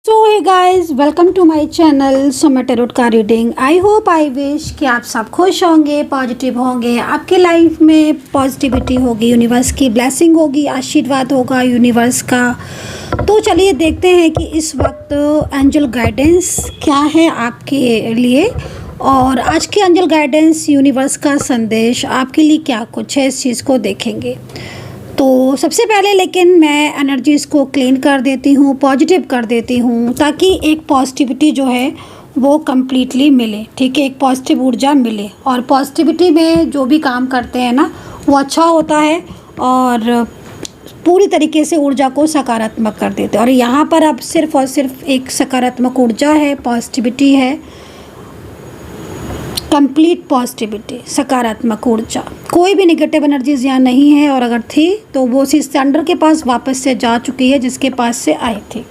So hey guys, welcome to my channel Soma tarot का reading. I hope I wish कि आप सब खुश होंगे, पॉजिटिव होंगे, आपके लाइफ में पॉजिटिविटी होगी, यूनिवर्स की ब्लेसिंग होगी, आशीर्वाद होगा यूनिवर्स का। तो चलिए देखते हैं कि इस वक्त एंजल गाइडेंस क्या है आपके लिए, और आज के एंजल गाइडेंस यूनिवर्स का संदेश आपके लिए क्या कुछ है, इस चीज़ को देखेंगे। तो सबसे पहले लेकिन मैं एनर्जीज़ को क्लीन कर देती हूँ, पॉजिटिव कर देती हूँ, ताकि एक पॉजिटिविटी जो है वो कम्प्लीटली मिले। ठीक है, एक पॉजिटिव ऊर्जा मिले, और पॉजिटिविटी में जो भी काम करते हैं ना वो अच्छा होता है और पूरी तरीके से ऊर्जा को सकारात्मक कर देते हैं। और यहाँ पर अब सिर्फ़ और सिर्फ एक सकारात्मक ऊर्जा है, पॉजिटिविटी है, कंप्लीट पॉजिटिविटी, सकारात्मक ऊर्जा। कोई भी नेगेटिव एनर्जीज यहाँ नहीं है, और अगर थी तो वो उसी स्टैंडर्ड के पास वापस से जा चुकी है जिसके पास से आई थी।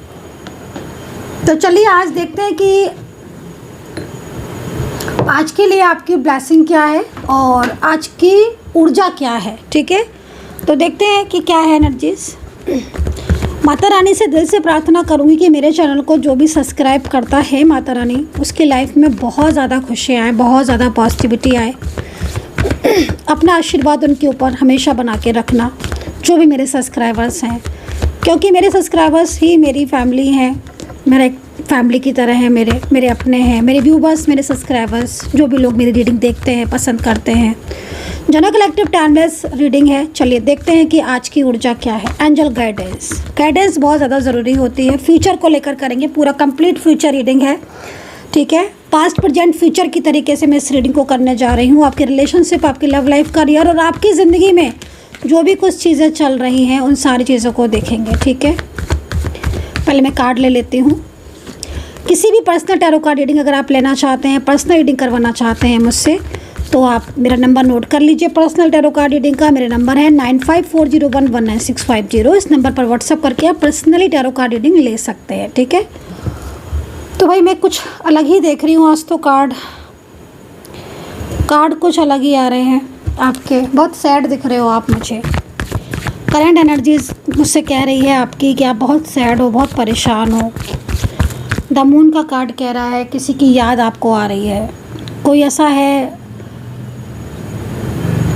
तो चलिए आज देखते हैं कि आज के लिए आपकी ब्लेसिंग क्या है और आज की ऊर्जा क्या है। ठीक है, तो देखते हैं कि क्या है एनर्जीज। माता रानी से दिल से प्रार्थना करूंगी कि मेरे चैनल को जो भी सब्सक्राइब करता है माता रानी, उसकी लाइफ में बहुत ज़्यादा खुशियाँ आए, बहुत ज़्यादा पॉजिटिविटी आए। अपना आशीर्वाद उनके ऊपर हमेशा बना के रखना, जो भी मेरे सब्सक्राइबर्स हैं, क्योंकि मेरे सब्सक्राइबर्स ही मेरी फैमिली हैं, मेरा एक फैमिली की तरह है, मेरे अपने हैं, मेरे व्यूवर्स, मेरे सब्सक्राइबर्स, जो भी लोग मेरी रीडिंग देखते हैं, पसंद करते हैं। जनरल कलेक्टिव टाइमलेस रीडिंग है। चलिए देखते हैं कि आज की ऊर्जा क्या है। एंजल गाइडेंस बहुत ज़्यादा ज़रूरी होती है, फ्यूचर को लेकर करेंगे, पूरा कंप्लीट फ्यूचर रीडिंग है। ठीक है, पास्ट प्रेजेंट फ्यूचर की तरीके से मैं इस रीडिंग को करने जा रही हूँ। आपकी रिलेशनशिप, आपकी लव लाइफ, करियर और आपकी ज़िंदगी में जो भी कुछ चीज़ें चल रही हैं उन सारी चीज़ों को देखेंगे। ठीक है, पहले मैं कार्ड ले लेती हूँ। किसी भी पर्सनल टैरो कार्ड रीडिंग अगर आप लेना चाहते हैं, पर्सनल रीडिंग करवाना चाहते हैं मुझसे, तो आप मेरा नंबर नोट कर लीजिए। पर्सनल टैरो कार्ड रीडिंग का मेरा नंबर है 9540119650। इस नंबर पर व्हाट्सअप करके आप पर्सनली टैरो कार्ड रीडिंग ले सकते हैं। ठीक है, तो भाई मैं कुछ अलग ही देख रही हूँ आज। तो कार्ड कुछ अलग ही आ रहे हैं आपके। बहुत सैड दिख रहे हो आप मुझे। करंट एनर्जीज मुझसे कह रही है आपकी कि आप बहुत सैड हो, बहुत परेशान हो। द मून का कार्ड कह रहा है किसी की याद आपको आ रही है, कोई ऐसा है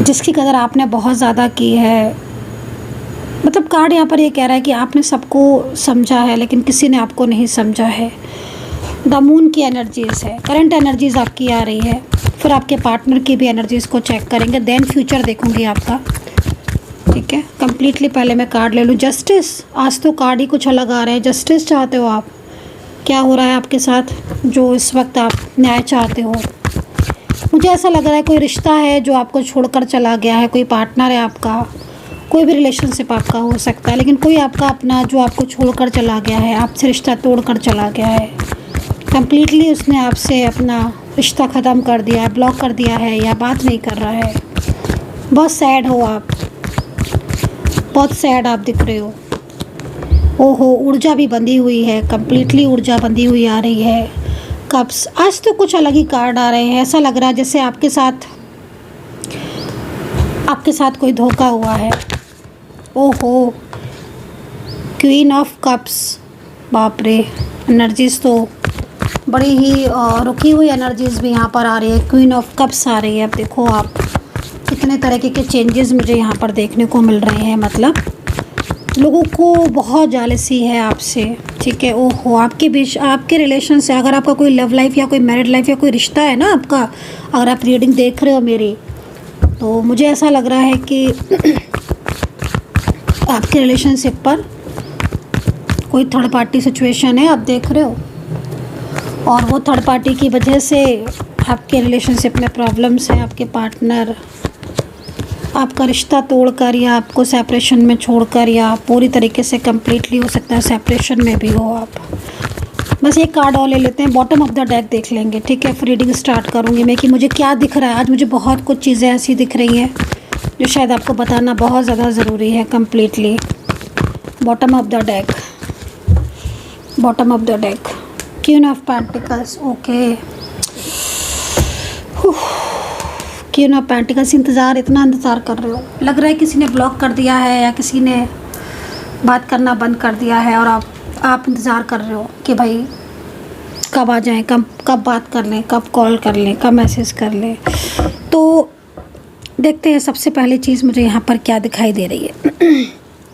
जिसकी कदर आपने बहुत ज़्यादा की है। मतलब कार्ड यहाँ पर ये कह रहा है कि आपने सबको समझा है लेकिन किसी ने आपको नहीं समझा है। द मून की एनर्जीज़ है, करंट एनर्जीज़ आपकी आ रही है। फिर आपके पार्टनर की भी एनर्जीज़ को चेक करेंगे, देन फ्यूचर देखूँगी आपका। ठीक है, कम्प्लीटली पहले मैं कार्ड ले लूँ। जस्टिस, आज तो कार्ड ही कुछ अलग आ रहे हैं। जस्टिस चाहते हो आप, क्या हो रहा है आपके साथ जो इस वक्त आप न्याय चाहते हो। मुझे ऐसा लग रहा है कोई रिश्ता है जो आपको छोड़कर चला गया है, कोई पार्टनर है आपका, कोई भी रिलेशनशिप आपका हो सकता है, लेकिन कोई आपका अपना जो आपको छोड़कर चला गया है, आपसे रिश्ता तोड़कर चला गया है। कम्प्लीटली उसने आपसे अपना रिश्ता ख़त्म कर दिया है, ब्लॉक कर दिया है, या बात नहीं कर रहा है। बहुत सैड हो आप, बहुत सैड आप दिख रहे हो। ओहो, ऊर्जा भी बंधी हुई है, कम्प्लीटली ऊर्जा बंधी हुई आ रही है। कप्स, आज तो कुछ अलग ही कार्ड आ रहे हैं। ऐसा लग रहा है जैसे आपके साथ कोई धोखा हुआ है। ओहो, क्वीन ऑफ कप्स, बाप रे, एनर्जीज़ तो बड़ी ही रुकी हुई एनर्जीज़ भी यहाँ पर आ रही है। क्वीन ऑफ कप्स आ रही है। अब देखो आप कितने तरीके के चेंजेस मुझे यहाँ पर देखने को मिल रहे हैं। मतलब लोगों को बहुत जालसी है आपसे। ठीक है, ओहो, आपके बीच, आपके रिलेशन से, अगर आपका कोई लव लाइफ या कोई मैरिड लाइफ या कोई रिश्ता है ना आपका, अगर आप रीडिंग देख रहे हो मेरी, तो मुझे ऐसा लग रहा है कि आपके रिलेशनशिप पर कोई थर्ड पार्टी सिचुएशन है, आप देख रहे हो, और वो थर्ड पार्टी की वजह से आपके रिलेशनशिप में प्रॉब्लम्स हैं। आपके पार्टनर आपका रिश्ता तोड़कर या आपको सेपरेशन में छोड़कर, या पूरी तरीके से कम्प्लीटली हो सकता है सेपरेशन में भी हो आप। बस एक कार्ड और ले लेते हैं, बॉटम ऑफ द डेक देख लेंगे। ठीक है, फिर रीडिंग स्टार्ट करूँगी मैं कि मुझे क्या दिख रहा है। आज मुझे बहुत कुछ चीज़ें ऐसी दिख रही हैं जो शायद आपको बताना बहुत ज़्यादा ज़रूरी है। Completely bottom of the deck, bottom of the deck, queen of pentacles. Okay, queen of pentacles, इतना इंतज़ार कर रहे हो, लग रहा है किसी ने ब्लॉक कर दिया है या किसी ने बात करना बंद कर दिया है, और आप आप इंतज़ार कर रहे हो कि भाई कब आ जाएं, कब बात कर लें, कब कॉल कर लें, कब मैसेज कर लें। तो देखते हैं सबसे पहली चीज़ मुझे यहाँ पर क्या दिखाई दे रही है।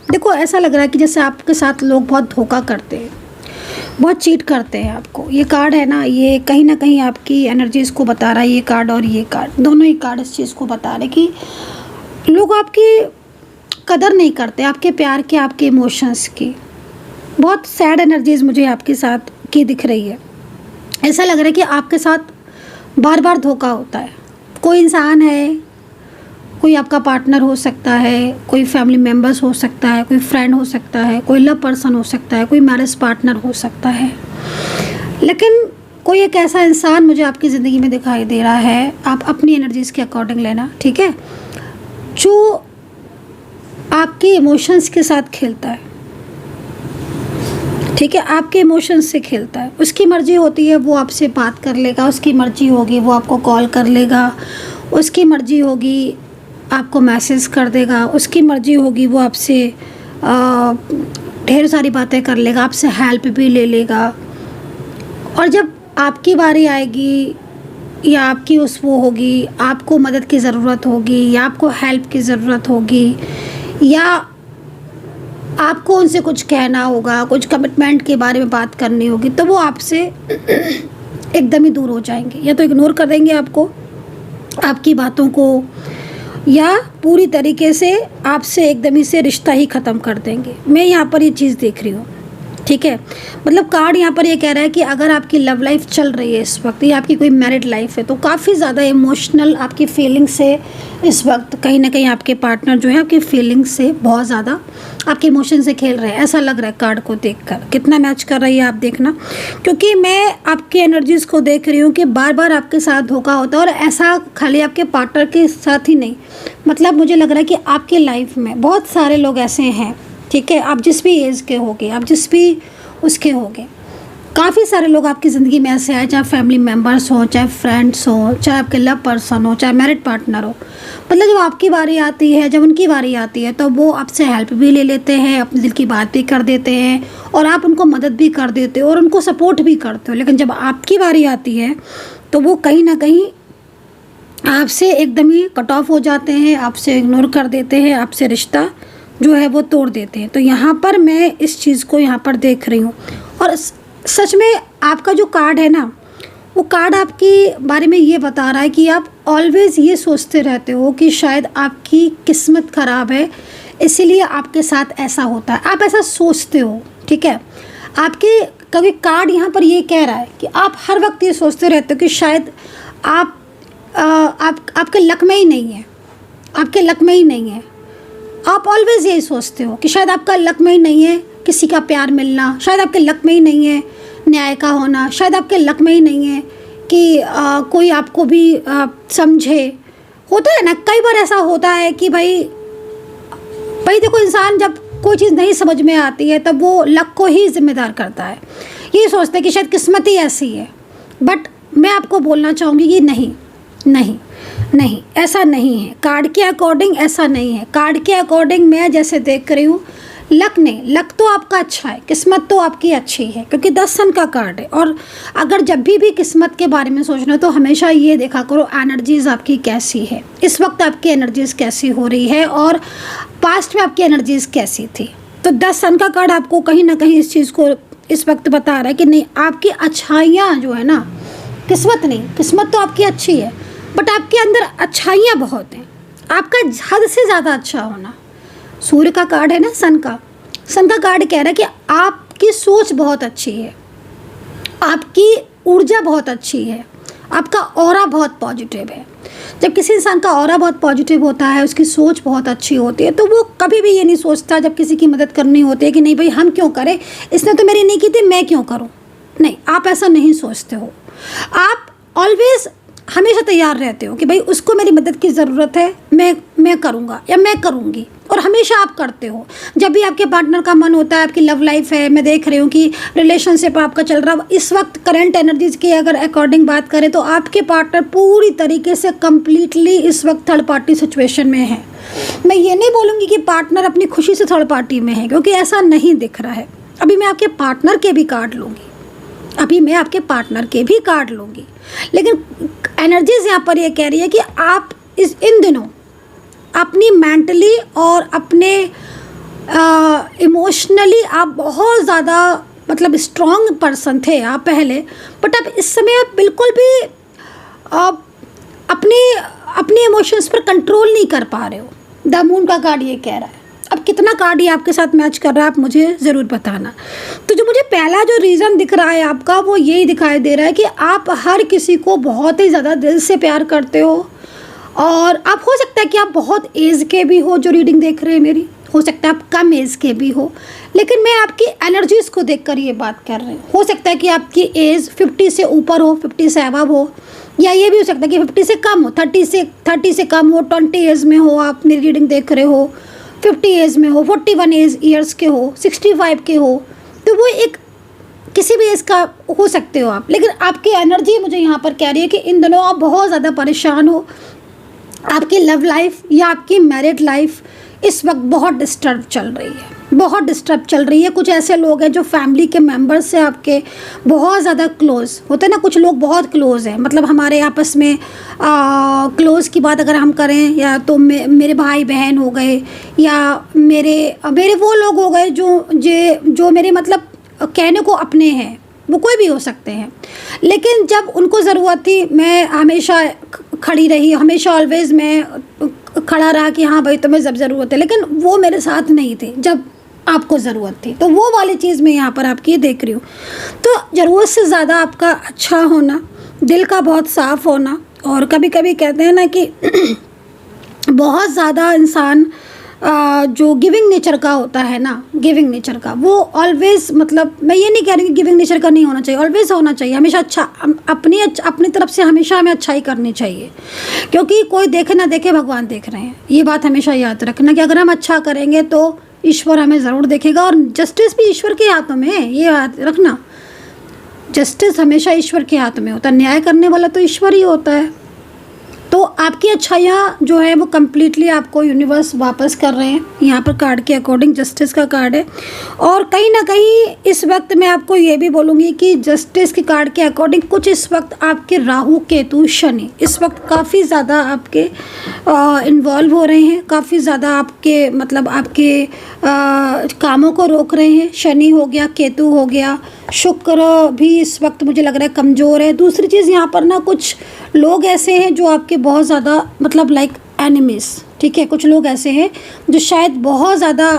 देखो ऐसा लग रहा है कि जैसे आपके साथ लोग बहुत धोखा करते हैं, बहुत चीट करते हैं आपको। ये कार्ड है ना, ये कहीं ना कहीं आपकी एनर्जीज़ को बता रहा है। ये कार्ड और ये कार्ड, दोनों ही कार्ड इस चीज़ को बता रहे कि लोग आपकी कदर नहीं करते, आपके प्यार के, आपके इमोशंस की। बहुत सैड एनर्जीज़ मुझे आपके साथ की दिख रही है। ऐसा लग रहा है कि आपके साथ बार बार धोखा होता है। कोई इंसान है, कोई आपका पार्टनर हो सकता है, कोई फैमिली मेम्बर्स हो सकता है, कोई फ्रेंड हो सकता है, कोई लव पर्सन हो सकता है, कोई मैरिज पार्टनर हो सकता है, लेकिन कोई एक ऐसा इंसान मुझे आपकी ज़िंदगी में दिखाई दे रहा है। आप अपनी एनर्जीज़ के अकॉर्डिंग लेना, ठीक है, जो आपके इमोशंस के साथ खेलता है, ठीक है, आपके इमोशंस से खेलता है। उसकी मर्ज़ी होती है वो आपसे बात कर लेगा, उसकी मर्ज़ी होगी वो आपको कॉल कर लेगा, उसकी मर्ज़ी होगी आपको मैसेज कर देगा, उसकी मर्ज़ी होगी वो आपसे ढेर सारी बातें कर लेगा, आपसे हेल्प भी ले लेगा। और जब आपकी बारी आएगी या आपकी वो होगी, आपको मदद की ज़रूरत होगी या आपको हेल्प की ज़रूरत होगी या आपको उनसे कुछ कहना होगा, कुछ कमिटमेंट के बारे में बात करनी होगी, तो वो आपसे एकदम ही दूर हो जाएंगे, या तो इग्नोर कर देंगे आपको, आपकी बातों को, या पूरी तरीके से आपसे एकदम ही से रिश्ता ही ख़त्म कर देंगे। मैं यहाँ पर ये चीज़ देख रही हूँ, ठीक है। मतलब कार्ड यहाँ पर ये कह रहा है कि अगर आपकी लव लाइफ चल रही है इस वक्त, या आपकी कोई मैरिड लाइफ है, तो काफ़ी ज़्यादा इमोशनल आपकी फीलिंग्स से इस वक्त कहीं ना कहीं आपके पार्टनर जो है आपकी फीलिंग्स से बहुत ज़्यादा आपके इमोशन से खेल रहे हैं। ऐसा लग रहा है कार्ड को देखकर। कितना मैच कर रही है आप देखना, क्योंकि मैं आपकी एनर्जीज़ को देख रही हूँ कि बार बार आपके साथ धोखा होता है। और ऐसा खाली आपके पार्टनर के साथ ही नहीं, मतलब मुझे लग रहा है कि आपके लाइफ में बहुत सारे लोग ऐसे हैं, ठीक है, आप जिस भी एज के होगे, आप जिस भी उसके होगे, काफ़ी सारे लोग आपकी ज़िंदगी में ऐसे आए, चाहे फैमिली मेम्बर्स हो, चाहे फ्रेंड्स हो, चाहे आपके लव पर्सन हो, चाहे मैरिड पार्टनर हो। मतलब जब आपकी बारी आती है, जब उनकी बारी आती है, तो वो आपसे हेल्प भी ले लेते हैं, अपने दिल की बात भी कर देते हैं, और आप उनको मदद भी कर देते हो और उनको सपोर्ट भी करते हो। लेकिन जब आपकी बारी आती है तो वो कहीं ना कहीं आपसे एकदम ही कट ऑफ हो जाते हैं, आपसे इग्नोर कर देते हैं, आपसे रिश्ता जो है वो तोड़ देते हैं। तो यहाँ पर मैं इस चीज़ को यहाँ पर देख रही हूँ। और सच में आपका जो कार्ड है ना, वो कार्ड आपके बारे में ये बता रहा है कि आप ऑलवेज़ ये सोचते रहते हो कि शायद आपकी किस्मत ख़राब है, इसीलिए आपके साथ ऐसा होता है। आप ऐसा सोचते हो, ठीक है। आपके कभी कार्ड यहाँ पर ये कह रहा है कि आप हर वक्त ये सोचते रहते हो कि शायद आपके लक में ही नहीं है, आपके लक में ही नहीं है। आप ऑलवेज़ यही सोचते हो कि शायद आपका लक में ही नहीं है किसी का प्यार मिलना, शायद आपके लक में ही नहीं है न्याय का होना, शायद आपके लक में ही नहीं है कि कोई आपको भी समझे। होता है ना, कई बार ऐसा होता है कि भाई देखो, इंसान जब कोई चीज़ नहीं समझ में आती है तब वो लक को ही जिम्मेदार करता है, ये सोचते हैं कि शायद किस्मत ही ऐसी है। बट मैं आपको बोलना चाहूँगी कि नहीं नहीं नहीं, ऐसा नहीं है। कार्ड के अकॉर्डिंग ऐसा नहीं है। कार्ड के अकॉर्डिंग मैं जैसे देख रही हूँ, लक नहीं, लक तो आपका अच्छा है, किस्मत तो आपकी अच्छी है, क्योंकि 10 सन का कार्ड है। और अगर जब भी किस्मत के बारे में सोचना है तो हमेशा ये देखा करो एनर्जीज़ आपकी कैसी है, इस वक्त आपकी एनर्जीज़ कैसी हो रही है और पास्ट में आपकी एनर्जीज़ कैसी थी। तो 10 सन का कार्ड आपको कहीं ना कहीं इस चीज़ को इस वक्त बता रहा है कि नहीं, आपकी अच्छाइयाँ जो है ना, किस्मत नहीं, किस्मत तो आपकी अच्छी है, बट आपके अंदर अच्छाइयाँ बहुत हैं, आपका हद से ज़्यादा अच्छा होना। सूर्य का कार्ड है ना, सन का कार्ड कह रहा है कि आपकी सोच बहुत अच्छी है, आपकी ऊर्जा बहुत अच्छी है, आपका ऑरा बहुत पॉजिटिव है। जब किसी इंसान का ऑरा बहुत पॉजिटिव होता है, उसकी सोच बहुत अच्छी होती है, तो वो कभी भी ये नहीं सोचता जब किसी की मदद करनी होती है कि नहीं भाई हम क्यों करें, इसने तो मेरी नहीं की थी, मैं क्यों करूं। नहीं, आप ऐसा नहीं सोचते हो। आप ऑलवेज हमेशा तैयार रहते हो कि भाई उसको मेरी मदद की ज़रूरत है, मैं करूँगा या मैं करूँगी, और हमेशा आप करते हो। जब भी आपके पार्टनर का मन होता है, आपकी लव लाइफ है, मैं देख रही हूँ कि रिलेशनशिप आपका चल रहा है इस वक्त, करंट एनर्जीज़ की अगर अकॉर्डिंग बात करें तो आपके पार्टनर पूरी तरीके से कम्प्लीटली इस वक्त थर्ड पार्टी सिचुएशन में है। मैं ये नहीं बोलूँगी कि पार्टनर अपनी खुशी से थर्ड पार्टी में है, क्योंकि ऐसा नहीं दिख रहा है, अभी मैं आपके पार्टनर के भी कार्ड लूँगी, अभी मैं आपके पार्टनर के भी कार्ड लूँगी, लेकिन एनर्जीज यहाँ पर ये कह रही है कि आप इन दिनों अपनी मेंटली और अपने इमोशनली आप बहुत ज़्यादा मतलब स्ट्रॉन्ग पर्सन थे आप पहले, बट अब इस समय आप बिल्कुल भी अपने इमोशंस पर कंट्रोल नहीं कर पा रहे हो। द मून का कार्ड ये कह रहा है। अब कितना कार्ड ये आपके साथ मैच कर रहा है आप मुझे ज़रूर बताना। तो जो मुझे पहला जो रीज़न दिख रहा है आपका वो यही दिखाई दे रहा है कि आप हर किसी को बहुत ही ज़्यादा दिल से प्यार करते हो, और आप हो सकता है कि आप बहुत एज के भी हो, जो रीडिंग देख रहे हैं मेरी, हो सकता है आप कम एज के भी हो, लेकिन मैं आपकी एनर्जीज़ को देखकर ये बात कर रही हूँ। हो सकता है कि आपकी एज 50 से ऊपर हो, 50 से अबव हो, या ये भी हो सकता है कि 50 से कम हो, 30 से कम हो, 20 एज में हो, आप मेरी रीडिंग देख रहे हो, 50 एज में हो, 41 ईयर्स के हो, 65 के हो, तो वो एक किसी भी एज का हो सकते हो आप। लेकिन आपकी एनर्जी मुझे यहाँ पर कह रही है कि इन दिनों आप बहुत ज़्यादा परेशान हो। आपकी लव लाइफ या आपकी मैरिड लाइफ इस वक्त बहुत डिस्टर्ब चल रही है, बहुत डिस्टर्ब चल रही है। कुछ ऐसे लोग हैं जो फैमिली के मेंबर्स से आपके बहुत ज़्यादा क्लोज़ होते हैं ना, कुछ लोग बहुत क्लोज़ हैं, मतलब हमारे आपस में क्लोज़ की बात अगर हम करें, या तो मेरे भाई बहन हो गए, या मेरे वो लोग हो गए जो मेरे मतलब कहने को अपने हैं, वो कोई भी हो सकते हैं। लेकिन जब उनको ज़रूरत थी मैं हमेशा खड़ी रही, हमेशा ऑलवेज़ मैं खड़ा रहा कि हाँ भाई तुम्हें जब ज़रूरत है, लेकिन वो मेरे साथ नहीं थे जब आपको ज़रूरत थी। तो वो वाली चीज़ मैं यहाँ पर आपकी देख रही हूँ। तो ज़रूरत से ज़्यादा आपका अच्छा होना, दिल का बहुत साफ़ होना, और कभी कभी कहते हैं ना कि बहुत ज़्यादा इंसान जो गिविंग नेचर का होता है ना, गिविंग नेचर का, वो ऑलवेज़, मतलब मैं ये नहीं कह रही कि गिविंग नेचर का नहीं होना चाहिए, ऑलवेज़ होना चाहिए, हमेशा अच्छा, अपनी तरफ से हमेशा हमें अच्छाई करनी चाहिए, क्योंकि कोई देखे ना देखे भगवान देख रहे हैं। ये बात हमेशा याद रखना कि अगर हम अच्छा करेंगे तो ईश्वर हमें ज़रूर देखेगा, और जस्टिस भी ईश्वर के हाथों में है, ये याद रखना। जस्टिस हमेशा ईश्वर के हाथ में होता है, न्याय करने वाला तो ईश्वर ही होता है। तो आपकी अच्छाइयाँ जो है वो कम्प्लीटली आपको यूनिवर्स वापस कर रहे हैं। यहाँ पर कार्ड के अकॉर्डिंग जस्टिस का कार्ड है, और कहीं ना कहीं इस वक्त मैं आपको ये भी बोलूँगी कि जस्टिस के कार्ड के अकॉर्डिंग कुछ इस वक्त आपके राहु केतु शनि इस वक्त काफ़ी ज़्यादा आपके इन्वॉल्व हो रहे हैं, काफ़ी ज़्यादा आपके मतलब आपके कामों को रोक रहे हैं। शनि हो गया, केतु हो गया, शुक्र भी इस वक्त मुझे लग रहा है कमज़ोर है। दूसरी चीज़ यहाँ पर ना कुछ लोग ऐसे हैं जो आपके बहुत ज़्यादा मतलब लाइक एनिमीज़, ठीक है, कुछ लोग ऐसे हैं जो शायद बहुत ज़्यादा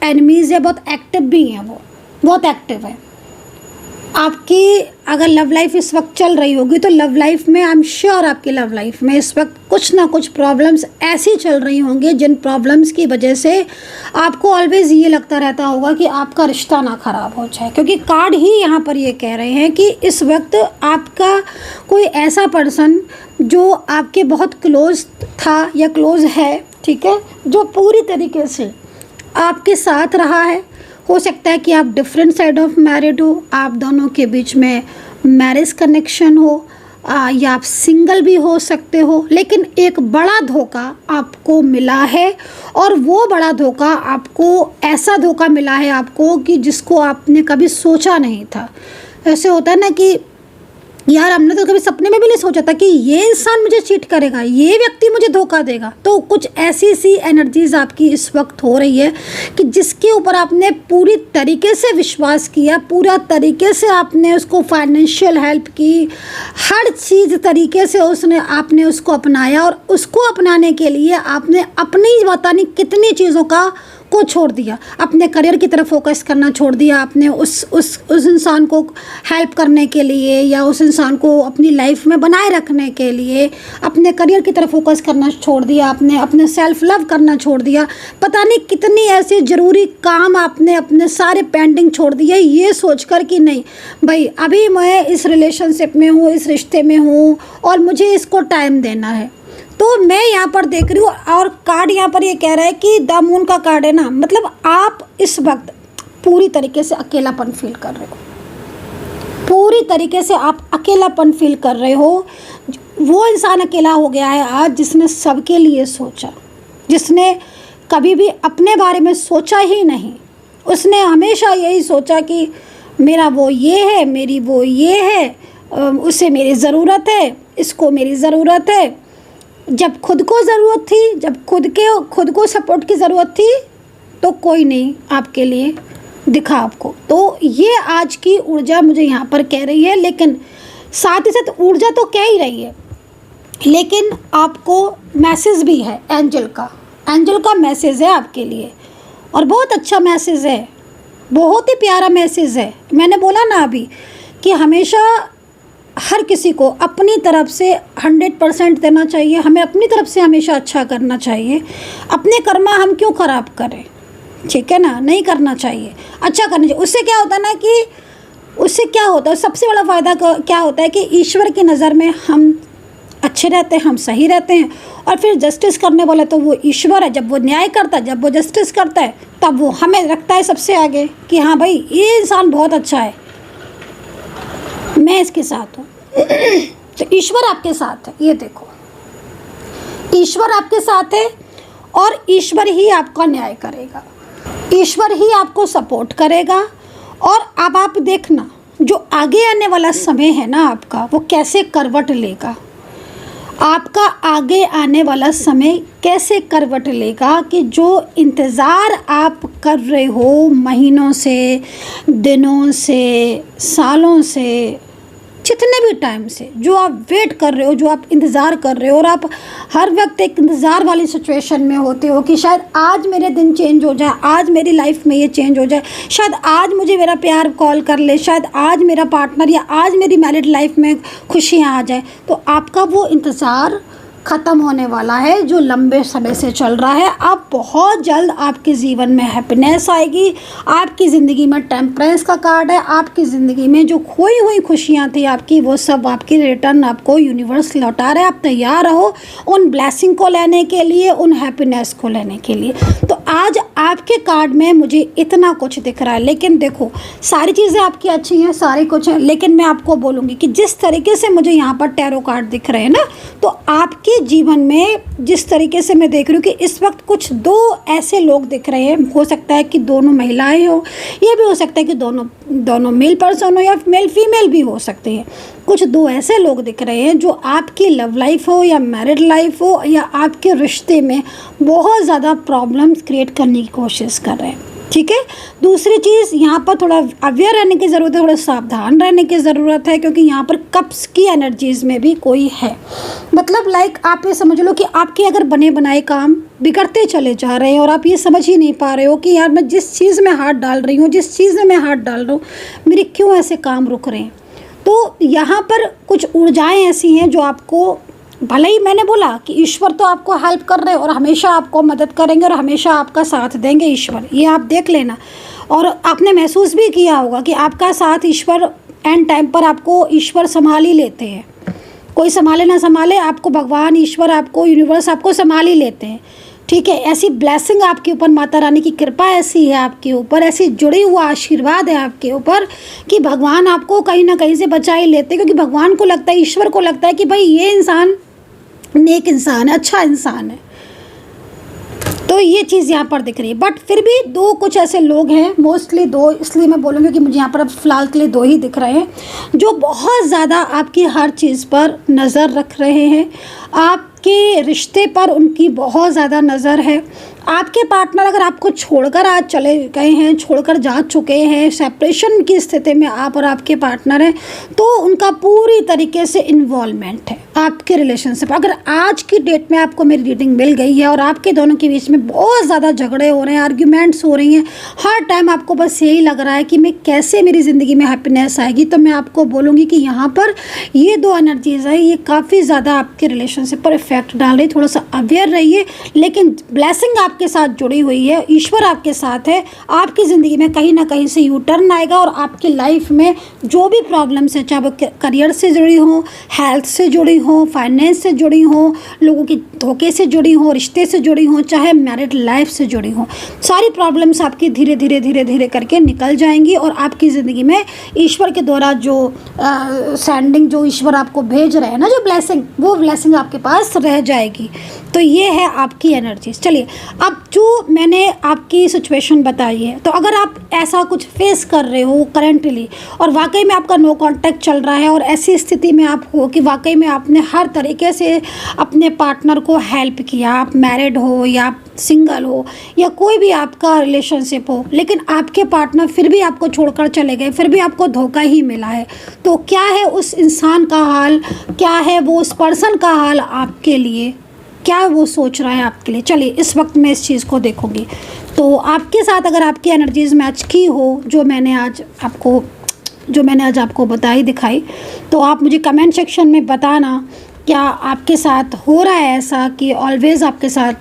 एनिमीज़ है, बहुत एक्टिव भी हैं, वो बहुत एक्टिव है। आपकी अगर लव लाइफ इस वक्त चल रही होगी तो लव लाइफ में आई एम श्योर आपकी लव लाइफ में इस वक्त कुछ ना कुछ प्रॉब्लम्स ऐसी चल रही होंगी जिन प्रॉब्लम्स की वजह से आपको ऑलवेज़ ये लगता रहता होगा कि आपका रिश्ता ना ख़राब हो जाए, क्योंकि कार्ड ही यहाँ पर ये कह रहे हैं कि इस वक्त आपका कोई ऐसा पर्सन जो आपके बहुत क्लोज था या क्लोज है, ठीक है, जो पूरी तरीके से आपके साथ रहा है। हो सकता है कि आप डिफरेंट साइड ऑफ मैरिड हो, आप दोनों के बीच में मैरिज कनेक्शन हो, या आप सिंगल भी हो सकते हो, लेकिन एक बड़ा धोखा आपको मिला है, और वो बड़ा धोखा आपको ऐसा धोखा मिला है आपको कि जिसको आपने कभी सोचा नहीं था। ऐसे होता है ना कि यार हमने तो कभी सपने में भी नहीं सोचा था कि ये इंसान मुझे चीट करेगा, ये व्यक्ति मुझे धोखा देगा। तो कुछ ऐसी सी एनर्जीज़ आपकी इस वक्त हो रही है कि जिसके ऊपर आपने पूरी तरीके से विश्वास किया, पूरा तरीके से आपने उसको फाइनेंशियल हेल्प की, हर चीज़ तरीके से आपने उसको अपनाया, और उसको अपनाने के लिए आपने अपनी पता नहीं कितनी चीज़ों को छोड़ दिया, अपने करियर की तरफ फोकस करना छोड़ दिया, आपने उस इंसान को हेल्प करने के लिए या उस इंसान को अपनी लाइफ में बनाए रखने के लिए अपने करियर की तरफ फोकस करना छोड़ दिया, आपने अपने सेल्फ लव करना छोड़ दिया। पता नहीं कितनी ऐसे ज़रूरी काम आपने अपने सारे पेंडिंग छोड़ दिए, ये सोचकर कि नहीं भाई अभी मैं इस रिलेशनशिप में हूँ, इस रिश्ते में हूँ, और मुझे इसको टाइम देना है। तो मैं यहाँ पर देख रही हूँ, और कार्ड यहाँ पर ये कह रहा है कि द मून का कार्ड है ना, मतलब आप इस वक्त पूरी तरीके से अकेलापन फील कर रहे हो, पूरी तरीके से आप अकेलापन फील कर रहे हो। वो इंसान अकेला हो गया है आज जिसने सबके लिए सोचा, जिसने कभी भी अपने बारे में सोचा ही नहीं, उसने हमेशा यही सोचा कि मेरा वो ये है, मेरी वो ये है, उसे मेरी ज़रूरत है, इसको मेरी ज़रूरत है। जब खुद को ज़रूरत थी, जब खुद को सपोर्ट की ज़रूरत थी, तो कोई नहीं आपके लिए दिखा आपको। तो ये आज की ऊर्जा मुझे यहाँ पर कह रही है, लेकिन साथ ही साथ ऊर्जा तो कह ही रही है, लेकिन आपको मैसेज भी है एंजल का मैसेज है आपके लिए, और बहुत अच्छा मैसेज है, बहुत ही प्यारा मैसेज है। मैंने बोला ना अभी कि हमेशा हर किसी को अपनी तरफ से 100% देना चाहिए, हमें अपनी तरफ से हमेशा अच्छा करना चाहिए। अपने कर्मा हम क्यों ख़राब करें, ठीक है ना, नहीं करना चाहिए, अच्छा करना चाहिए। उससे क्या होता है ना कि उससे क्या होता है, सबसे बड़ा फ़ायदा क्या होता है कि ईश्वर की नज़र में हम अच्छे रहते हैं, हम सही रहते हैं। और फिर जस्टिस करने वाला तो वो ईश्वर है, जब वो न्याय करता है, जब वो जस्टिस करता है, तब वो हमें रखता है सबसे आगे कि हाँ भाई ये इंसान बहुत अच्छा है, मैं इसके साथ हूँ। तो ईश्वर आपके साथ है, ये देखो, ईश्वर आपके साथ है और ईश्वर ही आपका न्याय करेगा, ईश्वर ही आपको सपोर्ट करेगा। और अब आप देखना जो आगे आने वाला समय है ना आपका, वो कैसे करवट लेगा, आपका आगे आने वाला समय कैसे करवट लेगा कि जो इंतज़ार आप कर रहे हो महीनों से, दिनों से, सालों से, जितने भी टाइम से जो आप वेट कर रहे हो, जो आप इंतज़ार कर रहे हो, और आप हर वक्त एक इंतज़ार वाली सिचुएशन में होते हो कि शायद आज मेरे दिन चेंज हो जाए, आज मेरी लाइफ में ये चेंज हो जाए, शायद आज मुझे मेरा प्यार कॉल कर ले, शायद आज मेरा पार्टनर या आज मेरी मैरिड लाइफ में खुशियाँ आ जाए। तो आपका वो इंतज़ार ख़त्म होने वाला है जो लंबे समय से चल रहा है। अब बहुत जल्द आपके जीवन में हैप्पीनेस आएगी, आपकी ज़िंदगी में टेम्परेंस का कार्ड है, आपकी ज़िंदगी में जो खोई हुई खुशियाँ थी आपकी, वो सब आपकी रिटर्न आपको यूनिवर्स लौटा रहा है। आप तैयार रहो उन ब्लेसिंग को लेने के लिए, उन हैप्पीनेस को लेने के लिए। तो आज आपके कार्ड में मुझे इतना कुछ दिख रहा है, लेकिन देखो सारी चीज़ें आपकी अच्छी हैं, सारी कुछ है, लेकिन मैं आपको बोलूँगी कि जिस तरीके से मुझे यहाँ पर टैरो कार्ड दिख रहे हैं ना, तो आपके जीवन में जिस तरीके से मैं देख रही हूँ कि इस वक्त कुछ दो ऐसे लोग दिख रहे हैं, हो सकता है कि दोनों महिलाएं हो, ये भी हो सकता है कि दोनों मेल पर्सन हो या मेल फीमेल भी हो सकते हैं। कुछ दो ऐसे लोग दिख रहे हैं जो आपकी लव लाइफ हो या मैरिड लाइफ हो या आपके रिश्ते में बहुत ज़्यादा प्रॉब्लम्स क्रिएट करने की कोशिश कर रहे हैं, ठीक है। दूसरी चीज़ यहाँ पर थोड़ा अवेयर रहने की ज़रूरत है, थोड़ा सावधान रहने की ज़रूरत है, क्योंकि यहाँ पर कप्स की एनर्जीज़ में भी कोई है। मतलब लाइक आप ये समझ लो कि आपके अगर बने बनाए काम बिगड़ते चले जा रहे हैं और आप ये समझ ही नहीं पा रहे हो कि यार मैं जिस चीज़ में हाथ डाल रही हूँ, जिस चीज़ में मैं हाथ डाल रहा हूँ, मेरे क्यों ऐसे काम रुक रहे हैं। तो यहाँ पर कुछ ऊर्जाएँ ऐसी हैं जो आपको, भले ही मैंने बोला कि ईश्वर तो आपको हेल्प कर रहे हैं और हमेशा आपको मदद करेंगे और हमेशा आपका साथ देंगे ईश्वर, ये आप देख लेना। और आपने महसूस भी किया होगा कि आपका साथ ईश्वर एंड टाइम पर आपको ईश्वर संभाल ही लेते हैं, कोई संभाले ना संभाले, आपको भगवान, ईश्वर, आपको यूनिवर्स आपको संभाल ही लेते हैं, ठीक है। ऐसी ब्लेसिंग आपके ऊपर, माता रानी की कृपा ऐसी है आपके ऊपर, ऐसी जुड़ी हुआ आशीर्वाद है आपके ऊपर कि भगवान आपको कहीं ना कहीं से बचा ही लेते हैं, क्योंकि भगवान को लगता है, ईश्वर को लगता है कि भाई ये इंसान नेक इंसान है, अच्छा इंसान है। तो ये चीज़ यहाँ पर दिख रही है। बट फिर भी दो कुछ ऐसे लोग हैं, मोस्टली दो, इसलिए मैं बोलूँगी कि मुझे यहाँ पर अब फ़िलहाल के लिए दो ही दिख रहे हैं, जो बहुत ज़्यादा आपकी हर चीज़ पर नज़र रख रहे हैं, आपके रिश्ते पर उनकी बहुत ज़्यादा नज़र है। आपके पार्टनर अगर आपको छोड़कर आज चले गए हैं, छोड़कर जा चुके हैं, सेपरेशन की स्थिति में आप और आपके पार्टनर हैं, तो उनका पूरी तरीके से इन्वॉल्वमेंट है आपके रिलेशनशिप। अगर आज की डेट में आपको मेरी रीडिंग मिल गई है और आपके दोनों के बीच में बहुत ज़्यादा झगड़े हो रहे हैं, आर्ग्यूमेंट्स हो रही हैं, हर टाइम आपको बस यही लग रहा है कि मैं कैसे मेरी ज़िंदगी में हैप्पीनेस आएगी, तो मैं आपको बोलूँगी कि यहाँ पर ये दो एनर्जीज़ है, ये काफ़ी ज़्यादा आपके रिलेशनशिप पर इफेक्ट डाल रही है। थोड़ा सा अवेयर रहिए, लेकिन ब्लेसिंग आपके साथ जुड़ी हुई है, ईश्वर आपके साथ है। आपकी ज़िंदगी में कहीं ना कहीं से यू टर्न आएगा और आपकी लाइफ में जो भी प्रॉब्लम्स हैं, चाहे वो करियर से जुड़ी हो, हेल्थ से जुड़ी हो, फाइनेंस से जुड़ी हो, लोगों की धोखे से जुड़ी हो, रिश्ते से जुड़ी हो, चाहे मैरिड लाइफ से जुड़ी हो, सारी प्रॉब्लम्स आपकी धीरे धीरे धीरे धीरे करके निकल जाएंगी और आपकी ज़िंदगी में ईश्वर के द्वारा जो सेंडिंग, जो ईश्वर आपको भेज रहे हैं ना, जो ब्लेसिंग, वो ब्लेसिंग आपके पास रह जाएगी। तो ये है आपकी एनर्जीज। चलिए अब जो मैंने आपकी सिचुएशन बताई है, तो अगर आप ऐसा कुछ फेस कर रहे हो करेंटली और वाकई में आपका नो कांटेक्ट चल रहा है और ऐसी स्थिति में आप हो कि वाकई में आपने हर तरीके से अपने पार्टनर को हेल्प किया, आप मैरिड हो या आप सिंगल हो या कोई भी आपका रिलेशनशिप हो, लेकिन आपके पार्टनर फिर भी आपको छोड़कर चले गए, फिर भी आपको धोखा ही मिला है, तो क्या है उस इंसान का हाल, क्या है वो उस पर्सन का हाल आपके लिए, क्या वो सोच रहा है आपके लिए। चलिए इस वक्त मैं इस चीज़ को देखूँगी। तो आपके साथ अगर आपकी एनर्जीज़ मैच की हो जो मैंने आज आपको बताई दिखाई, तो आप मुझे कमेंट सेक्शन में बताना क्या आपके साथ हो रहा है ऐसा कि ऑलवेज़ आपके साथ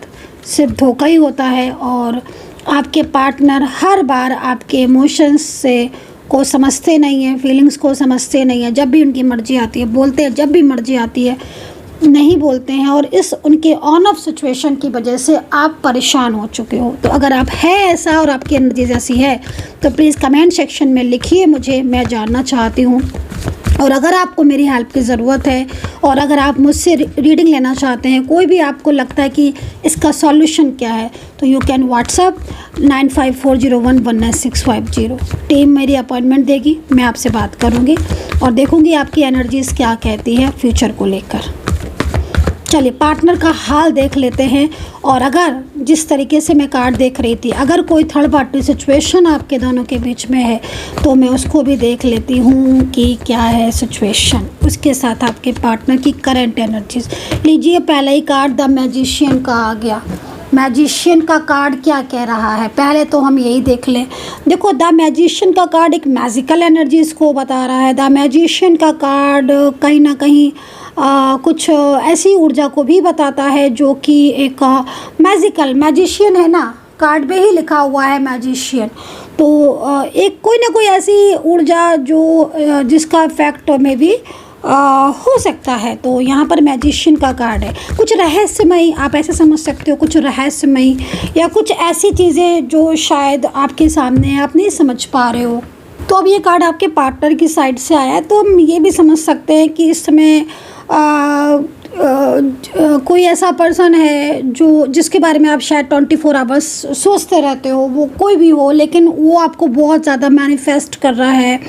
सिर्फ धोखा ही होता है और आपके पार्टनर हर बार आपके इमोशंस से को समझते नहीं हैं, फीलिंग्स को समझते नहीं हैं, जब भी उनकी मर्ज़ी आती है बोलते हैं, जब भी मर्ज़ी आती है नहीं बोलते हैं, और इस उनके ऑन ऑफ सिचुएशन की वजह से आप परेशान हो चुके हो। तो अगर आप है ऐसा और आपकी एनर्जी ऐसी है तो प्लीज़ कमेंट सेक्शन में लिखिए, मुझे, मैं जानना चाहती हूँ। और अगर आपको मेरी हेल्प की ज़रूरत है और अगर आप मुझसे रीडिंग लेना चाहते हैं, कोई भी आपको लगता है कि इसका सॉल्यूशन क्या है, तो यू कैन व्हाट्सअप 9540119650। टीम मेरी अपॉइंटमेंट देगी, मैं आपसे बात करूँगी और देखूँगी आपकी एनर्जीज़ क्या कहती है फ्यूचर को लेकर। चलिए पार्टनर का हाल देख लेते हैं। और अगर जिस तरीके से मैं कार्ड देख रही थी, अगर कोई थर्ड पार्टी सिचुएशन आपके दोनों के बीच में है तो मैं उसको भी देख लेती हूँ कि क्या है सिचुएशन उसके साथ आपके पार्टनर की करंट एनर्जीज। लीजिए पहला ही कार्ड द मैजिशियन का आ गया। मैजिशियन का कार्ड क्या कह रहा है, पहले तो हम यही देख लें। देखो द मैजिशियन का कार्ड एक मैजिकल एनर्जीज को बता रहा है। द मैजिशियन का कार्ड कहीं ना कहीं कुछ ऐसी ऊर्जा को भी बताता है जो कि एक मैजिशियन है ना, कार्ड पे ही लिखा हुआ है मैजिशियन। तो एक कोई ना कोई ऐसी ऊर्जा जो जिसका इफेक्ट में भी हो सकता है। तो यहाँ पर मैजिशियन का कार्ड है, कुछ रहस्यमयी, आप ऐसे समझ सकते हो, कुछ रहस्यमयी या कुछ ऐसी चीज़ें जो शायद आपके सामने है, आप नहीं समझ पा रहे हो। तो अब ये कार्ड आपके पार्टनर की साइड से आया है, तो हम ये भी समझ सकते हैं कि इस समय कोई ऐसा पर्सन है जो जिसके बारे में आप शायद 24 आवर्स सोचते रहते हो, वो कोई भी हो, लेकिन वो आपको बहुत ज़्यादा मैनिफेस्ट कर रहा है।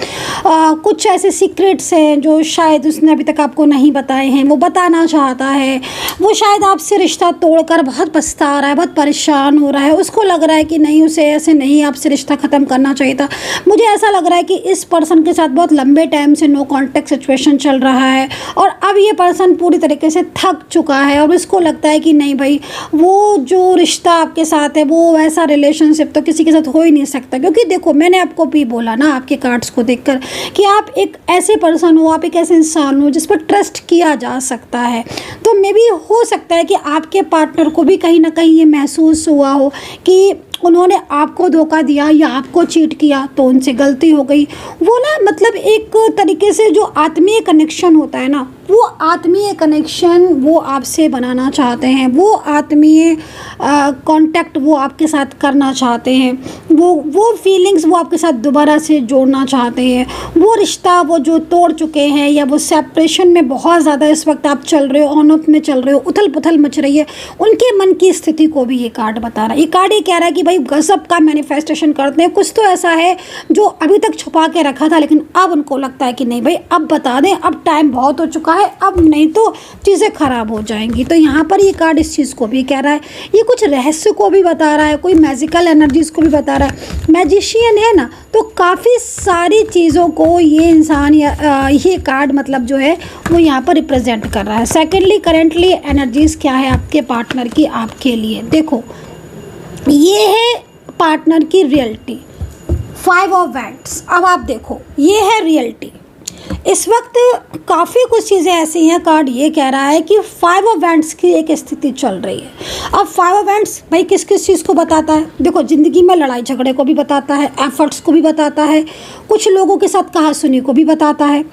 कुछ ऐसे सीक्रेट्स हैं जो शायद उसने अभी तक आपको नहीं बताए हैं, वो बताना चाहता है। वो शायद आपसे रिश्ता तोड़कर बहुत पछता रहा है, बहुत परेशान हो रहा है, उसको लग रहा है कि नहीं, उसे ऐसे नहीं आपसे रिश्ता ख़त्म करना चाहिए था। मुझे ऐसा लग रहा है कि इस पर्सन के साथ बहुत लंबे टाइम से नो कॉन्टैक्ट सिचुएशन चल रहा है और अब ये पर्सन पूरी तरीके से थक चुका है और उसको लगता है कि नहीं भाई, वो जो रिश्ता आपके साथ है, वो वैसा रिलेशनशिप तो किसी के साथ हो ही नहीं सकता। क्योंकि देखो मैंने आपको भी बोला ना आपके कार्ड्स को देखकर कि आप एक ऐसे पर्सन हो, आप एक ऐसे इंसान हो जिस पर ट्रस्ट किया जा सकता है। तो मे भी हो सकता है कि आपके पार्टनर को भी कहीं ना कहीं ये महसूस हुआ हो कि उन्होंने आपको धोखा दिया या आपको चीट किया, तो उनसे गलती हो गई। वो ना मतलब एक तरीके से जो आत्मीय कनेक्शन होता है ना, वो आत्मीय कनेक्शन वो आपसे बनाना चाहते हैं, वो आत्मीय कांटेक्ट वो आपके साथ करना चाहते हैं, वो फीलिंग्स वो आपके साथ दोबारा से जोड़ना चाहते हैं। वो रिश्ता वो जो तोड़ चुके हैं या वो सेपरेशन में बहुत ज़्यादा इस वक्त आप चल रहे हो, ऑन ऑफ में चल रहे हो, उथल पुथल मच रही है, उनके मन की स्थिति को भी ये कार्ड बता रहा है। ये कार्ड ये कह रहा है कि भाई गजब का मैनिफेस्टेशन करते हैं, कुछ तो ऐसा है जो अभी तक छुपा के रखा था, लेकिन अब उनको लगता है कि नहीं भाई अब बता दें, अब टाइम बहुत हो चुका है, अब नहीं तो चीज़ें ख़राब हो जाएंगी। तो यहाँ पर ये कार्ड इस चीज़ को भी कह रहा है, ये कुछ रहस्य को भी बता रहा है, कोई मैजिकल एनर्जीज को भी बता रहा है। मैजिशियन है ना, तो काफ़ी सारी चीज़ों को ये इंसान या ये कार्ड मतलब जो है वो यहाँ पर रिप्रेजेंट कर रहा है। सेकेंडली करेंटली एनर्जीज़ क्या है आपके पार्टनर की आपके लिए, देखो ये है पार्टनर की रियलिटी, 5 ऑफ वैंड्स। अब आप देखो ये है रियलिटी। इस वक्त काफ़ी कुछ चीज़ें ऐसी हैं, कार्ड ये कह रहा है कि 5 ऑफ वैंड्स की एक स्थिति चल रही है। अब 5 ऑफ वैंड्स भाई किस किस चीज़ को बताता है, देखो ज़िंदगी में लड़ाई झगड़े को भी बताता है, एफर्ट्स को भी बताता है, कुछ लोगों के साथ कहासुनी को भी बताता है।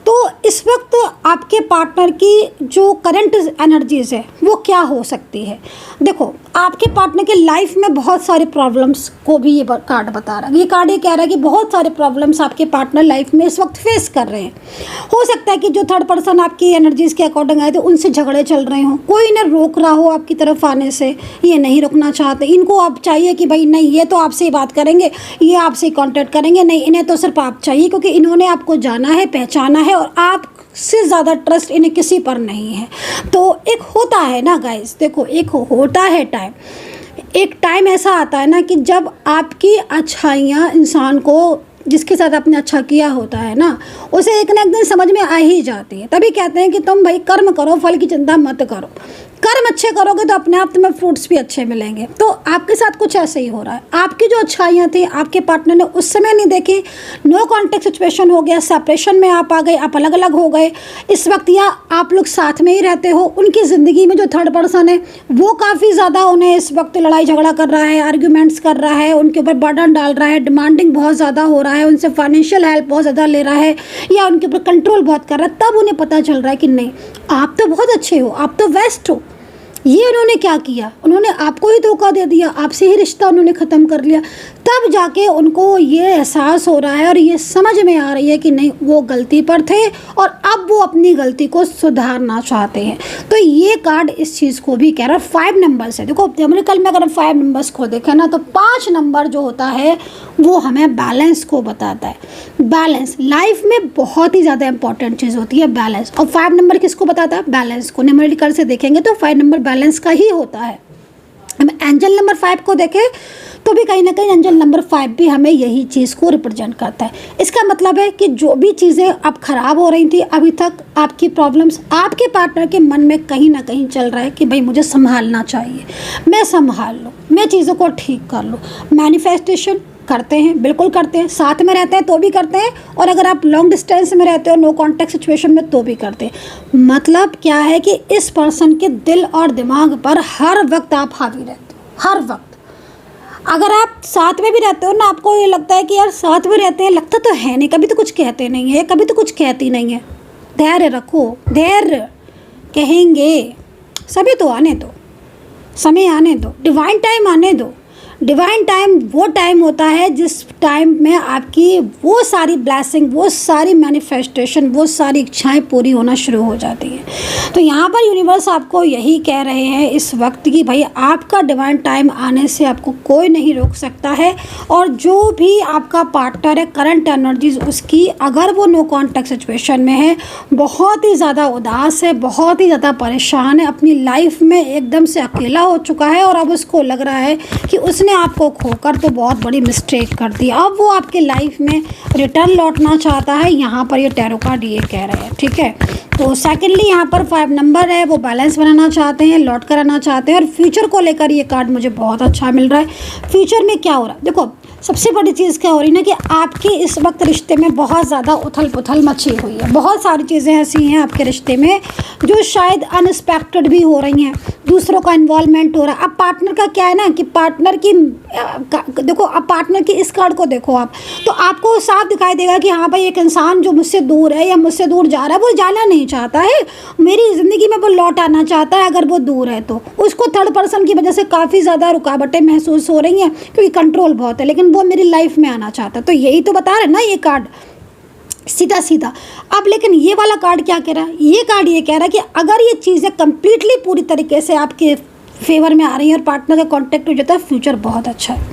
तो इस वक्त आपके पार्टनर की जो करंट एनर्जीज़ है वो क्या हो सकती है, देखो आपके पार्टनर के लाइफ में बहुत सारे प्रॉब्लम्स को भी ये कार्ड बता रहा है। ये कार्ड ये कह रहा है कि बहुत सारे प्रॉब्लम्स आपके पार्टनर लाइफ में इस वक्त फेस कर रहे हैं। हो सकता है कि जो थर्ड पर्सन आपकी एनर्जीज़ के अकॉर्डिंग आए थे उनसे झगड़े चल रहे हों, कोई इन्हें रोक रहा हो आपकी तरफ आने से, ये नहीं रुकना चाहते, इनको आप चाहिए कि भाई नहीं ये तो आपसे ही बात करेंगे, ये आपसे कांटेक्ट करेंगे, नहीं इन्हें तो सिर्फ आप चाहिए क्योंकि इन्होंने आपको जाना है, पहचाना है और आप से ज़्यादा ट्रस्ट इन्हें किसी पर नहीं है। तो एक होता है ना गाइस, देखो एक होता है टाइम, एक टाइम ऐसा आता है ना कि जब आपकी अच्छाइयाँ इंसान को, जिसके साथ आपने अच्छा किया होता है ना, उसे एक ना एक दिन समझ में आ ही जाती है। तभी कहते हैं कि तुम भाई कर्म करो, फल की चिंता मत करो। कर्म अच्छे करोगे तो अपने आप तुम्हें फ्रूट्स भी अच्छे मिलेंगे। तो आपके साथ कुछ ऐसे ही हो रहा है। आपकी जो अच्छाइयाँ थी आपके पार्टनर ने उस समय नहीं देखी, नो कॉन्टेक्ट सिचुएशन हो गया, सेपरेशन में आप आ गए, आप अलग अलग हो गए इस वक्त, या आप लोग साथ में ही रहते हो। उनकी ज़िंदगी में जो थर्ड पर्सन है वो काफ़ी ज़्यादा उन्हें इस वक्त लड़ाई झगड़ा कर रहा है, आर्ग्यूमेंट्स कर रहा है, उनके ऊपर बर्डन डाल रहा है, डिमांडिंग बहुत ज़्यादा हो रहा है, उनसे फाइनेंशियल हेल्प बहुत ज़्यादा ले रहा है या उनके ऊपर कंट्रोल बहुत कर रहा है। तब उन्हें पता चल रहा है कि नहीं आप तो बहुत अच्छे हो, आप तो बेस्ट हो। ये उन्होंने क्या किया, उन्होंने आपको ही धोखा दे दिया, आपसे ही रिश्ता उन्होंने ख़त्म कर लिया। तब जाके उनको ये एहसास हो रहा है और ये समझ में आ रही है कि नहीं वो गलती पर थे और अब वो अपनी गलती को सुधारना चाहते हैं। तो ये कार्ड इस चीज़ को भी कह रहा है। 5 नंबर्स है, देखो न्यूमेरिकल में अगर हम 5 नंबर्स को देखें ना तो 5 नंबर जो होता है वो हमें बैलेंस को बताता है। बैलेंस लाइफ में बहुत ही ज़्यादा इंपॉर्टेंट चीज़ होती है, बैलेंस। और 5 नंबर किसको बताता है, बैलेंस को। न्यूमेरिकल से देखेंगे तो 5 नंबर बैलेंस का ही होता है। हम एंजल नंबर 5 को देखें तो भी कहीं ना कहीं एंजल नंबर 5 भी हमें यही चीज़ को रिप्रेजेंट करता है। इसका मतलब है कि जो भी चीज़ें अब ख़राब हो रही थी अभी तक, आपकी प्रॉब्लम्स, आपके पार्टनर के मन में कहीं ना कहीं चल रहा है कि भाई मुझे संभालना चाहिए, मैं संभाल लूँ, मैं चीज़ों को ठीक कर लूँ। मैनिफेस्टेशन करते हैं, बिल्कुल करते हैं, साथ में रहते हैं तो भी करते हैं, और अगर आप लॉन्ग डिस्टेंस में रहते हो, नो कॉन्टैक्ट सिचुएशन में, तो भी करते हैं। मतलब क्या है कि इस पर्सन के दिल और दिमाग पर हर वक्त आप हावी रहते हो, हर वक्त। अगर आप साथ में भी रहते हो ना, आपको ये लगता है कि यार साथ में रहते हैं, लगता तो है नहीं, कभी तो कुछ कहते नहीं है, कभी तो कुछ कहती नहीं है। धैर्य रखो, धैर्य कहेंगे, सभी तो आने दो, समय आने दो, डिवाइन टाइम आने दो। डिवाइन टाइम वो टाइम होता है जिस टाइम में आपकी वो सारी ब्लेसिंग, वो सारी मैनिफेस्टेशन, वो सारी इच्छाएं पूरी होना शुरू हो जाती हैं। तो यहाँ पर यूनिवर्स आपको यही कह रहे हैं इस वक्त कि भाई आपका डिवाइन टाइम आने से आपको कोई नहीं रोक सकता है। और जो भी आपका पार्टनर है, करंट एनर्जीज उसकी, अगर वो नो कॉन्टैक्ट सिचुएशन में है, बहुत ही ज़्यादा उदास है, बहुत ही ज़्यादा परेशान है, अपनी लाइफ में एकदम से अकेला हो चुका है और अब उसको लग रहा है कि उसने आपको खोकर तो बहुत बड़ी मिस्टेक कर दी, अब वो आपके लाइफ में रिटर्न लौटना चाहता है। यहाँ पर ये टैरो कार्ड ये कह रहे हैं, ठीक है। तो सेकेंडली यहाँ पर 5 नंबर है, वो बैलेंस बनाना चाहते हैं, लौट कर आना चाहते हैं। और फ्यूचर को लेकर ये कार्ड मुझे बहुत अच्छा मिल रहा है। फ्यूचर में क्या हो रहा है, देखो सबसे बड़ी चीज़ क्या हो रही है ना कि आपके इस वक्त रिश्ते में बहुत ज़्यादा उथल पुथल मची हुई है। बहुत सारी चीज़ें ऐसी हैं आपके रिश्ते में जो शायद अनएक्सपेक्टेड भी हो रही हैं, दूसरों का इन्वॉल्वमेंट हो रहा है। अब पार्टनर का क्या है ना कि पार्टनर की देखो, अब पार्टनर की इस कार्ड को देखो आप, तो आपको साफ दिखाई देगा कि हाँ भाई एक इंसान जो मुझसे दूर है या मुझसे दूर जा रहा है, वो जाना नहीं चाहता है, मेरी ज़िंदगी में वो लौट आना चाहता है। अगर वो दूर है तो उसको थर्ड पर्सन की वजह से काफ़ी ज़्यादा रुकावटें महसूस हो रही हैं क्योंकि कंट्रोल बहुत है, लेकिन वो मेरी लाइफ में आना चाहता है। तो यही तो बता रहे ना ये कार्ड सीधा सीधा। अब लेकिन ये वाला कार्ड क्या कह रहा है, ये कार्ड ये कह रहा है कि अगर ये चीज़ें कंप्लीटली पूरी तरीके से आपके फेवर में आ रही हैं और पार्टनर का कांटेक्ट हो जाता है, फ्यूचर बहुत अच्छा है।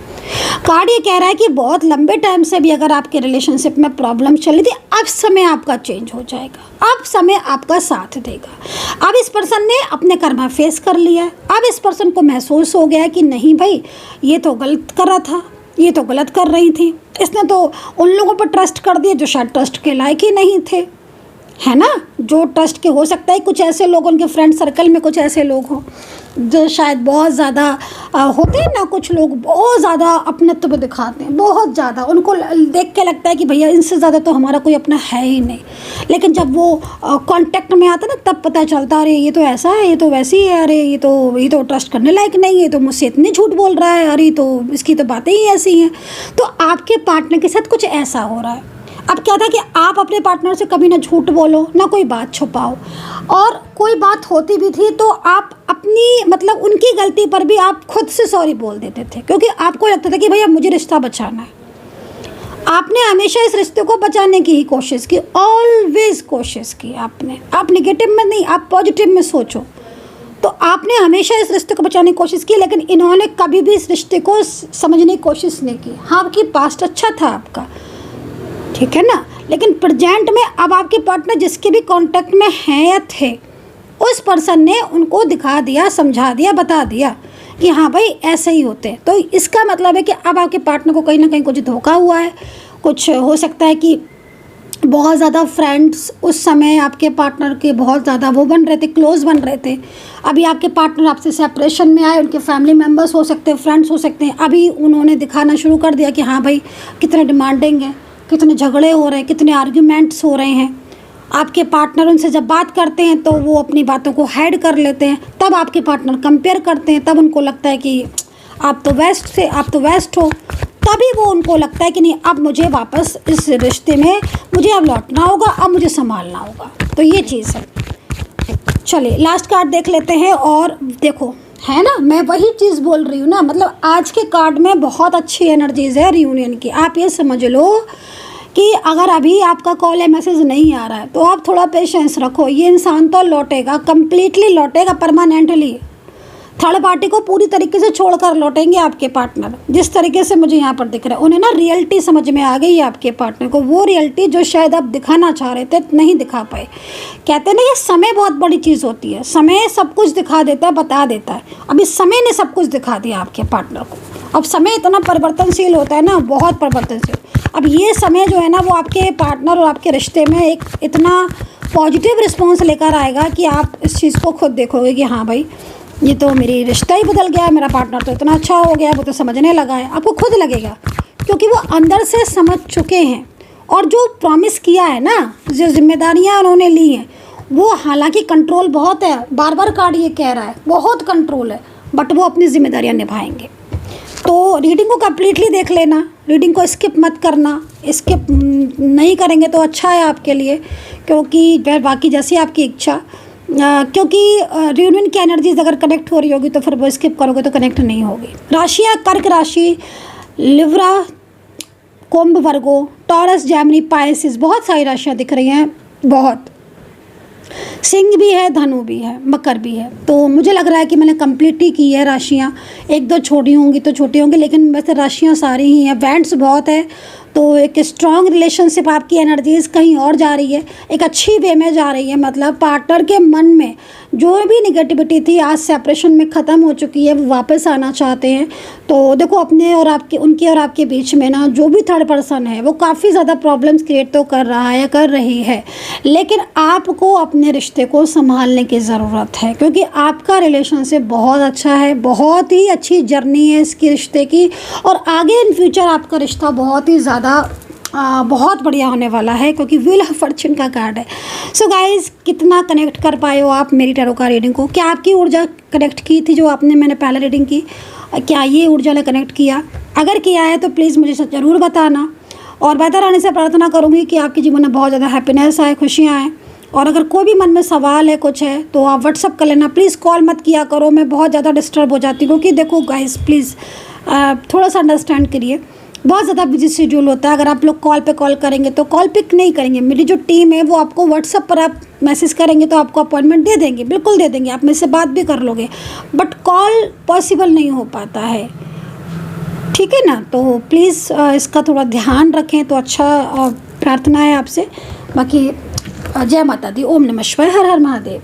कार्ड ये कह रहा है कि बहुत लंबे टाइम से भी अगर आपके रिलेशनशिप में प्रॉब्लम चल रही थी, अब समय आपका चेंज हो जाएगा, अब समय आपका साथ देगा। अब इस पर्सन ने अपने कर्मा फेस कर लिया है, अब इस पर्सन को महसूस हो गया है कि नहीं भाई ये तो गलत कर रहा था, ये तो गलत कर रही थी, इसने तो उन लोगों पर ट्रस्ट कर दिया जो शायद ट्रस्ट के लायक ही नहीं थे, है ना। जो ट्रस्ट के हो सकता है कुछ ऐसे लोग, उनके फ्रेंड सर्कल में कुछ ऐसे लोग हों जो शायद बहुत ज़्यादा होते हैं ना, कुछ लोग बहुत ज़्यादा अपनत्व दिखाते हैं, बहुत ज़्यादा, उनको देख के लगता है कि भैया इनसे ज़्यादा तो हमारा कोई अपना है ही नहीं। लेकिन जब वो कांटेक्ट में आता है ना तब पता चलता अरे ये तो ऐसा है, ये तो वैसी है, अरे ये तो ट्रस्ट करने लायक नहीं है, ये तो मुझसे इतने झूठ बोल रहा है, अरे तो इसकी तो बातें ही ऐसी हैं। तो आपके पार्टनर के साथ कुछ ऐसा हो रहा है। अब क्या था कि आप अपने पार्टनर से कभी ना झूठ बोलो, ना कोई बात छुपाओ, और कोई बात होती भी थी तो आप अपनी मतलब उनकी गलती पर भी आप खुद से सॉरी बोल देते थे क्योंकि आपको लगता था कि भैया मुझे रिश्ता बचाना है। आपने हमेशा इस रिश्ते को बचाने की ही कोशिश की, ऑलवेज कोशिश की आपने। आप नेगेटिव में नहीं, आप पॉजिटिव में सोचो। तो आपने हमेशा इस रिश्ते को बचाने की कोशिश की, लेकिन इन्होंने कभी भी इस रिश्ते को समझने की कोशिश नहीं की। हाँ, आपकी पास्ट अच्छा था आपका, ठीक है ना, लेकिन प्रेजेंट में अब आपके पार्टनर जिसके भी कांटेक्ट में हैं या थे, उस पर्सन ने उनको दिखा दिया, समझा दिया, बता दिया कि हाँ भाई ऐसे ही होते हैं। तो इसका मतलब है कि अब आपके पार्टनर को कहीं ना कहीं कुछ धोखा हुआ है। कुछ हो सकता है कि बहुत ज़्यादा फ्रेंड्स उस समय आपके पार्टनर के बहुत ज़्यादा वो बन रहे थे, क्लोज बन रहे थे। अभी आपके पार्टनर आपसे सेपरेशन में आए, उनके फैमिली मेम्बर्स हो सकते हैं, फ्रेंड्स हो सकते हैं, अभी उन्होंने दिखाना शुरू कर दिया कि हाँ भाई कितने डिमांडिंग है, कितने झगड़े हो रहे हैं, कितने आर्ग्यूमेंट्स हो रहे हैं। आपके पार्टनर उनसे जब बात करते हैं तो वो अपनी बातों को हाइड कर लेते हैं। तब आपके पार्टनर कंपेयर करते हैं, तब उनको लगता है कि आप तो वेस्ट थे, आप तो वेस्ट हो। तभी वो उनको लगता है कि नहीं, अब मुझे वापस इस रिश्ते में मुझे अब लौटना होगा, अब मुझे संभालना होगा। तो ये चीज़ है। चलिए लास्ट कार्ड देख लेते हैं। और देखो, है ना, मैं वही चीज़ बोल रही हूँ ना, मतलब आज के कार्ड में बहुत अच्छी एनर्जीज है रियूनियन की। आप ये समझ लो कि अगर अभी आपका कॉल या मैसेज नहीं आ रहा है तो आप थोड़ा पेशेंस रखो। ये इंसान तो लौटेगा, कम्प्लीटली लौटेगा, परमानेंटली। थर्ड पार्टी को पूरी तरीके से छोड़कर लौटेंगे आपके पार्टनर। जिस तरीके से मुझे यहाँ पर दिख रहा है, उन्हें ना रियलिटी समझ में आ गई है आपके पार्टनर को, वो रियलिटी जो शायद आप दिखाना चाह रहे थे, नहीं दिखा पाए। कहते हैं ना, ये समय बहुत बड़ी चीज़ होती है। समय सब कुछ दिखा देता है, बता देता है। अभी समय ने सब कुछ दिखा दिया आपके पार्टनर को। अब समय इतना परिवर्तनशील होता है ना, बहुत परिवर्तनशील। अब ये समय जो है ना, वो आपके पार्टनर और आपके रिश्ते में एक इतना पॉजिटिव रिस्पॉन्स लेकर आएगा कि आप इस चीज़ को खुद देखोगे कि हाँ भाई, ये तो मेरी रिश्ता ही बदल गया है, मेरा पार्टनर तो इतना अच्छा हो गया, वो तो समझने लगा है। आपको खुद लगेगा, क्योंकि वो अंदर से समझ चुके हैं। और जो प्रॉमिस किया है ना, जो जिम्मेदारियाँ उन्होंने ली हैं, वो हालांकि कंट्रोल बहुत है, बार बार कार्ड ये कह रहा है बहुत कंट्रोल है, बट वो अपनी जिम्मेदारियाँ निभाएंगे। तो रीडिंग को कम्प्लीटली देख लेना, रीडिंग को स्किप मत करना। स्किप नहीं करेंगे तो अच्छा है आपके लिए, क्योंकि बाकी जैसी आपकी इच्छा। क्योंकि रियूनियन की एनर्जीज अगर कनेक्ट हो रही होगी तो फिर वो स्किप करोगे तो कनेक्ट नहीं होगी। राशियाँ कर्क राशि, लिब्रा, कुंभ, वर्गो, टॉरस, जेमिनी, पाइसिस, बहुत सारी राशियाँ दिख रही हैं, बहुत। सिंह भी है, धनु भी है, मकर भी है। तो मुझे लग रहा है कि मैंने कंप्लीट ही की है राशियाँ। एक दो छोटी होंगी तो छोटी होंगी, लेकिन वैसे राशियाँ सारी ही हैं। बैंड्स बहुत है, तो एक स्ट्रॉन्ग रिलेशनशिप, आपकी एनर्जीज कहीं और जा रही है, एक अच्छी वे में जा रही है। मतलब पार्टनर के मन में जो भी निगेटिविटी थी आज सेपरेशन में ख़त्म हो चुकी है, वो वापस आना चाहते हैं। तो देखो, अपने और आपके, उनके और आपके बीच में ना जो भी थर्ड पर्सन है वो काफ़ी ज़्यादा प्रॉब्लम्स क्रिएट तो कर रहा है, कर रही है, लेकिन आपको अपने रिश्ते को संभालने की ज़रूरत है, क्योंकि आपका रिलेशनशिप बहुत अच्छा है, बहुत ही अच्छी जर्नी है इसकी रिश्ते की। और आगे इन फ्यूचर आपका रिश्ता बहुत ही ज़्यादा बहुत बढ़िया होने वाला है, क्योंकि व्हील ऑफ फॉर्च्यून का कार्ड है। सो गाइज, कितना कनेक्ट कर पाए हो आप मेरी टैरो कार्ड रीडिंग को? क्या आपकी ऊर्जा कनेक्ट की थी जो आपने मैंने पहले रीडिंग की? क्या ये ऊर्जा ने कनेक्ट किया? अगर किया है तो प्लीज़ मुझे ज़रूर बताना। और बेहतर आने से प्रार्थना करूँगी कि आपके जीवन में बहुत ज़्यादा हैप्पीनेस आए, खुशियाँ आएँ। और अगर कोई भी मन में सवाल है, कुछ है, तो आप व्हाट्सअप कर लेना। प्लीज़ कॉल मत किया करो, मैं बहुत ज़्यादा डिस्टर्ब हो जाती हूँ। क्योंकि देखो गाइस, प्लीज़ थोड़ा सा अंडरस्टैंड करिए, बहुत ज़्यादा बिजी शेड्यूल होता है। अगर आप लोग कॉल पे कॉल करेंगे तो कॉल पिक नहीं करेंगे। मेरी जो टीम है वो आपको व्हाट्सअप पर आप मैसेज करेंगे तो आपको अपॉइंटमेंट दे देंगे, बिल्कुल दे देंगे, आप मेरे से बात भी कर लोगे, बट कॉल पॉसिबल नहीं हो पाता है, ठीक है ना। तो प्लीज़ इसका थोड़ा ध्यान रखें तो अच्छा प्रार्थना है आपसे। बाकी जय माता दी, ओम नमः शिवाय, हर हर महादेव।